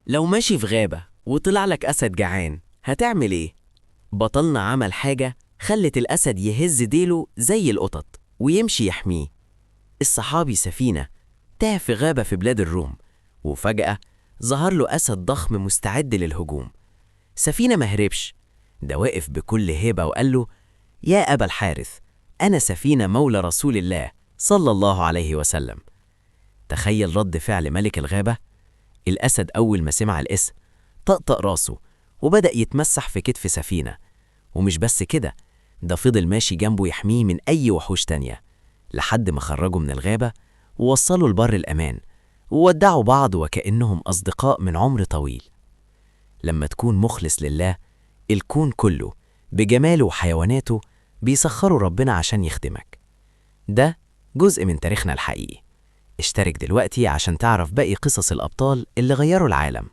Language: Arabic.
لو ماشي في غابة وطلع لك أسد جعان هتعمل إيه؟ بطلنا عمل حاجة خلت الأسد يهز ديله زي القطط ويمشي يحميه. الصحابي سفينة تاه في غابة في بلاد الروم، وفجأة ظهر له أسد ضخم مستعد للهجوم. سفينة ما هربش، ده واقف بكل هيبة وقال له: يا أبا الحارث، أنا سفينة مولى رسول الله صلى الله عليه وسلم. تخيل رد فعل ملك الغابة. الأسد أول ما سمع الاسم طقطق راسه وبدأ يتمسح في كتف سفينة. ومش بس كده، ده فضل ماشي جنبه يحميه من أي وحوش تانية لحد ما خرجوا من الغابة ووصلوا لبر الأمان، وودعوا بعض وكأنهم أصدقاء من عمر طويل. لما تكون مخلص لله، الكون كله بجماله وحيواناته بيسخروا ربنا عشان يخدمك. ده جزء من تاريخنا الحقيقي. اشترك دلوقتي عشان تعرف باقي قصص الأبطال اللي غيروا العالم.